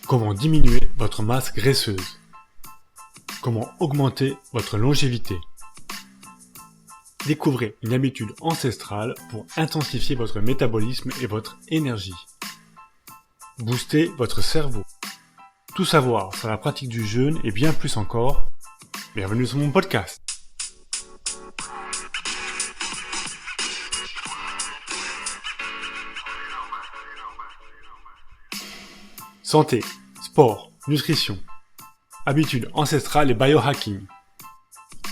Comment diminuer votre masse graisseuse? Comment augmenter votre longévité? Découvrez une habitude ancestrale pour intensifier votre métabolisme et votre énergie. Boostez votre cerveau. Tout savoir sur la pratique du jeûne et bien plus encore. Bienvenue sur mon podcast. Santé, sport, nutrition, habitudes ancestrales et biohacking.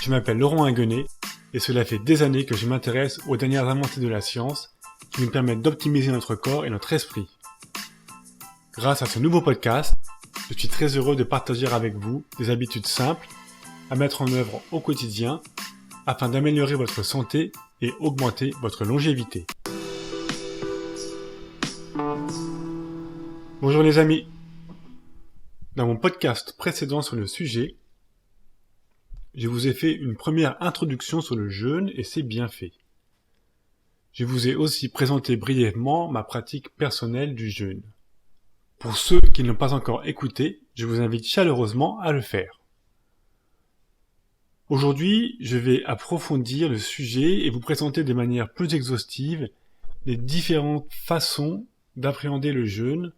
Je m'appelle Laurent Inguenet et cela fait des années que je m'intéresse aux dernières avancées de la science qui nous permettent d'optimiser notre corps et notre esprit. Grâce à ce nouveau podcast, je suis très heureux de partager avec vous des habitudes simples à mettre en œuvre au quotidien afin d'améliorer votre santé et augmenter votre longévité. Bonjour les amis. Dans mon podcast précédent sur le sujet, je vous ai fait une première introduction sur le jeûne et ses bienfaits. Je vous ai aussi présenté brièvement ma pratique personnelle du jeûne. Pour ceux qui ne l'ont pas encore écouté, je vous invite chaleureusement à le faire. Aujourd'hui, je vais approfondir le sujet et vous présenter de manière plus exhaustive les différentes façons d'appréhender le jeûne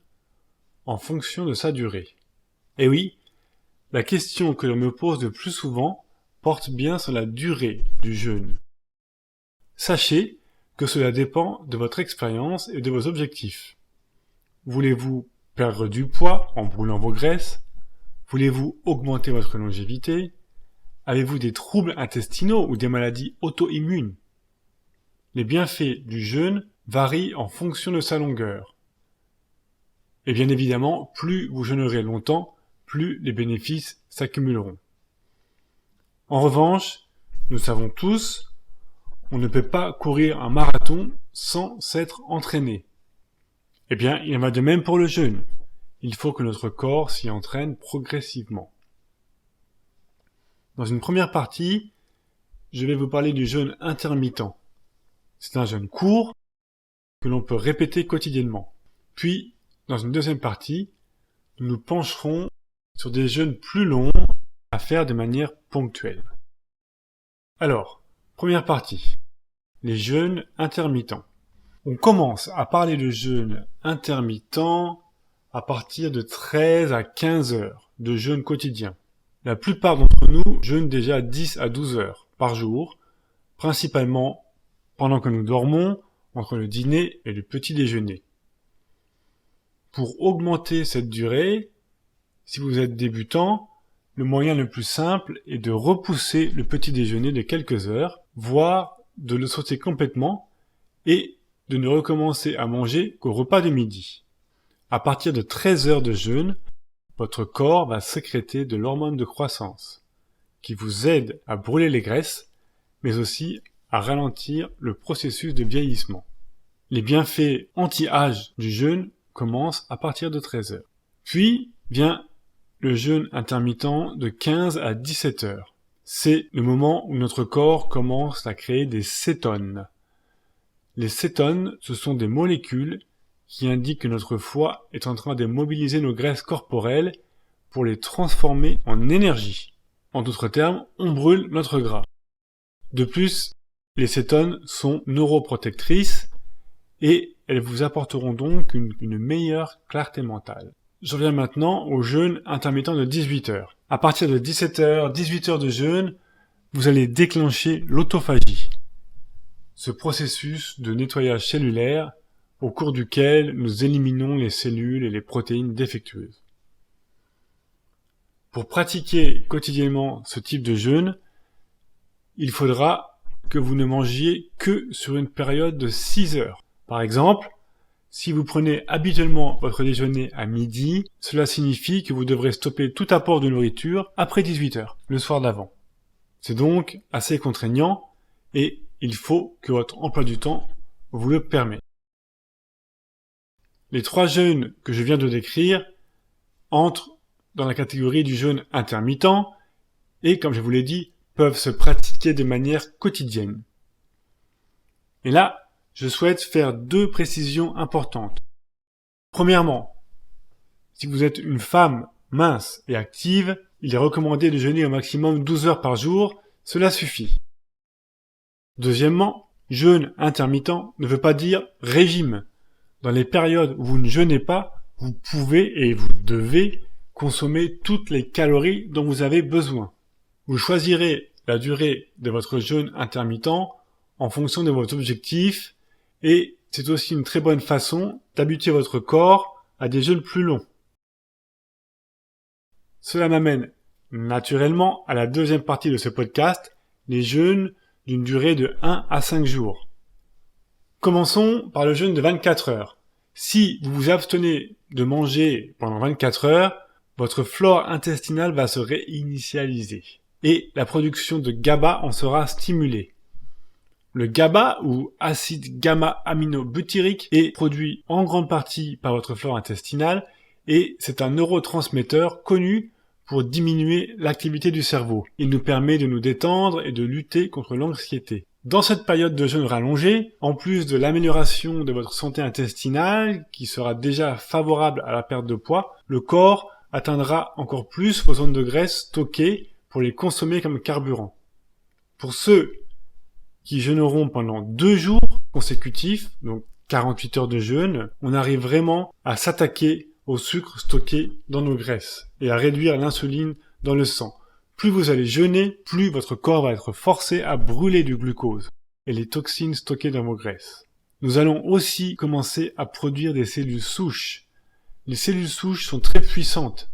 en fonction de sa durée. Et oui, la question que l'on me pose le plus souvent porte bien sur la durée du jeûne. Sachez que cela dépend de votre expérience et de vos objectifs. Voulez-vous perdre du poids en brûlant vos graisses? Voulez-vous augmenter votre longévité? Avez-vous des troubles intestinaux ou des maladies auto-immunes? Les bienfaits du jeûne varient en fonction de sa longueur. Et bien évidemment, plus vous jeûnerez longtemps, plus les bénéfices s'accumuleront. En revanche, nous savons tous, on ne peut pas courir un marathon sans s'être entraîné. Eh bien, il en va de même pour le jeûne. Il faut que notre corps s'y entraîne progressivement. Dans une première partie, je vais vous parler du jeûne intermittent. C'est un jeûne court que l'on peut répéter quotidiennement. Puis, dans une deuxième partie, nous nous pencherons sur des jeûnes plus longs à faire de manière ponctuelle. Alors, première partie, les jeûnes intermittents. On commence à parler de jeûne intermittent à partir de 13 à 15 heures de jeûne quotidien. La plupart d'entre nous jeûnent déjà 10 à 12 heures par jour, principalement pendant que nous dormons, entre le dîner et le petit déjeuner. Pour augmenter cette durée, si vous êtes débutant, le moyen le plus simple est de repousser le petit déjeuner de quelques heures, voire de le sauter complètement et de ne recommencer à manger qu'au repas de midi. À partir de 13 heures de jeûne, votre corps va sécréter de l'hormone de croissance, qui vous aide à brûler les graisses, mais aussi à ralentir le processus de vieillissement. Les bienfaits anti-âge du jeûne commence à partir de 13 heures. Puis vient le jeûne intermittent de 15 à 17 heures. C'est le moment où notre corps commence à créer des cétones. Les cétones, ce sont des molécules qui indiquent que notre foie est en train de mobiliser nos graisses corporelles pour les transformer en énergie. En d'autres termes, on brûle notre gras. De plus, les cétones sont neuroprotectrices et elles vous apporteront donc une meilleure clarté mentale. Je reviens maintenant au jeûne intermittent de 18 heures. À partir de 17 heures, 18 heures de jeûne, vous allez déclencher l'autophagie. Ce processus de nettoyage cellulaire au cours duquel nous éliminons les cellules et les protéines défectueuses. Pour pratiquer quotidiennement ce type de jeûne, il faudra que vous ne mangiez que sur une période de 6 heures. Par exemple, si vous prenez habituellement votre déjeuner à midi, cela signifie que vous devrez stopper tout apport de nourriture après 18 heures, le soir d'avant. C'est donc assez contraignant et il faut que votre emploi du temps vous le permette. Les 3 jeûnes que je viens de décrire entrent dans la catégorie du jeûne intermittent et, comme je vous l'ai dit, peuvent se pratiquer de manière quotidienne. Et là, je souhaite faire 2 précisions importantes. Premièrement, Si vous êtes une femme mince et active, il est recommandé de jeûner au maximum 12 heures par jour, cela suffit. Deuxièmement, jeûne intermittent ne veut pas dire régime. Dans les périodes où vous ne jeûnez pas, vous pouvez et vous devez consommer toutes les calories dont vous avez besoin. Vous choisirez la durée de votre jeûne intermittent en fonction de votre objectif et c'est aussi une très bonne façon d'habituer votre corps à des jeûnes plus longs. Cela m'amène naturellement à la deuxième partie de ce podcast, les jeûnes d'une durée de 1 à 5 jours. Commençons par le jeûne de 24 heures. Si vous vous abstenez de manger pendant 24 heures, votre flore intestinale va se réinitialiser et la production de GABA en sera stimulée. Le GABA, ou acide gamma-aminobutyrique, est produit en grande partie par votre flore intestinale et c'est un neurotransmetteur connu pour diminuer l'activité du cerveau. Il nous permet de nous détendre et de lutter contre l'anxiété. Dans cette période de jeûne rallongé, en plus de l'amélioration de votre santé intestinale, qui sera déjà favorable à la perte de poids, le corps atteindra encore plus vos zones de graisse stockées pour les consommer comme carburant. Pour ceux qui jeûneront pendant 2 jours consécutifs, donc 48 heures de jeûne, on arrive vraiment à s'attaquer au sucre stocké dans nos graisses et à réduire l'insuline dans le sang. Plus vous allez jeûner, plus votre corps va être forcé à brûler du glucose et les toxines stockées dans vos graisses. Nous allons aussi commencer à produire des cellules souches. Les cellules souches sont très puissantes.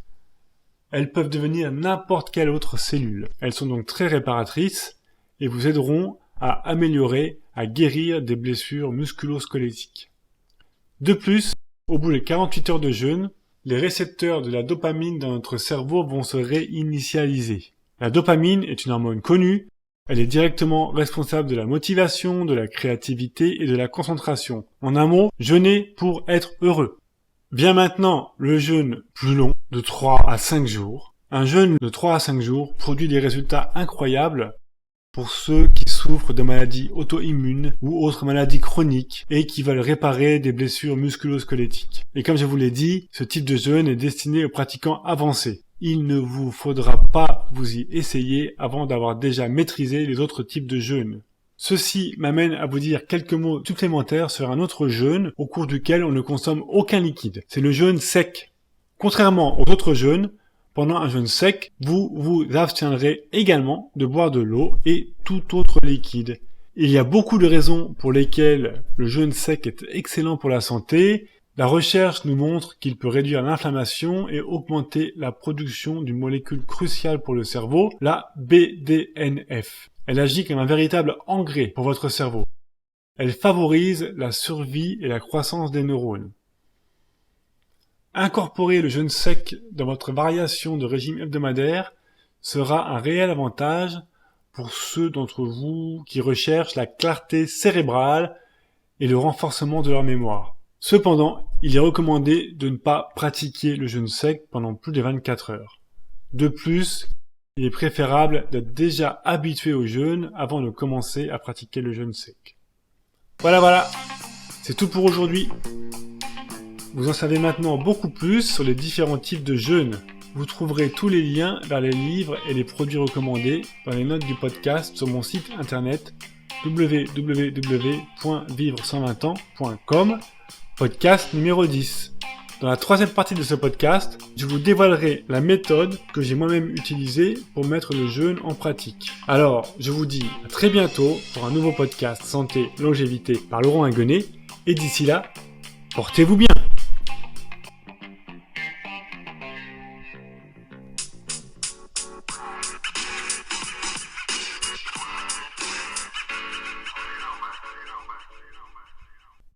Elles peuvent devenir n'importe quelle autre cellule. Elles sont donc très réparatrices et vous aideront à améliorer, à guérir des blessures musculo-squelettiques. De plus, au bout de 48 heures de jeûne, les récepteurs de la dopamine dans notre cerveau vont se réinitialiser. La dopamine est une hormone connue, elle est directement responsable de la motivation, de la créativité et de la concentration. En un mot, jeûner pour être heureux. Vient maintenant le jeûne plus long, de 3 à 5 jours. Un jeûne de 3 à 5 jours produit des résultats incroyables pour ceux qui souffrent de maladies auto-immunes ou autres maladies chroniques et qui veulent réparer des blessures musculo-squelettiques. Et comme je vous l'ai dit, ce type de jeûne est destiné aux pratiquants avancés. Il ne vous faudra pas vous y essayer avant d'avoir déjà maîtrisé les autres types de jeûnes. Ceci m'amène à vous dire quelques mots supplémentaires sur un autre jeûne au cours duquel on ne consomme aucun liquide. C'est le jeûne sec. Contrairement aux autres jeûnes, pendant un jeûne sec, vous vous abstiendrez également de boire de l'eau et tout autre liquide. Il y a beaucoup de raisons pour lesquelles le jeûne sec est excellent pour la santé. La recherche nous montre qu'il peut réduire l'inflammation et augmenter la production d'une molécule cruciale pour le cerveau, la BDNF. Elle agit comme un véritable engrais pour votre cerveau. Elle favorise la survie et la croissance des neurones. Incorporer le jeûne sec dans votre variation de régime hebdomadaire sera un réel avantage pour ceux d'entre vous qui recherchent la clarté cérébrale et le renforcement de leur mémoire. Cependant, il est recommandé de ne pas pratiquer le jeûne sec pendant plus de 24 heures. De plus, il est préférable d'être déjà habitué au jeûne avant de commencer à pratiquer le jeûne sec. Voilà, c'est tout pour aujourd'hui. Vous en savez maintenant beaucoup plus sur les différents types de jeûnes. Vous trouverez tous les liens vers les livres et les produits recommandés dans les notes du podcast sur mon site internet www.vivre120ans.com, podcast numéro 10. Dans la troisième partie de ce podcast, je vous dévoilerai la méthode que j'ai moi-même utilisée pour mettre le jeûne en pratique. Alors, je vous dis à très bientôt pour un nouveau podcast Santé, Longévité par Laurent Haguenet et d'ici là, portez-vous bien.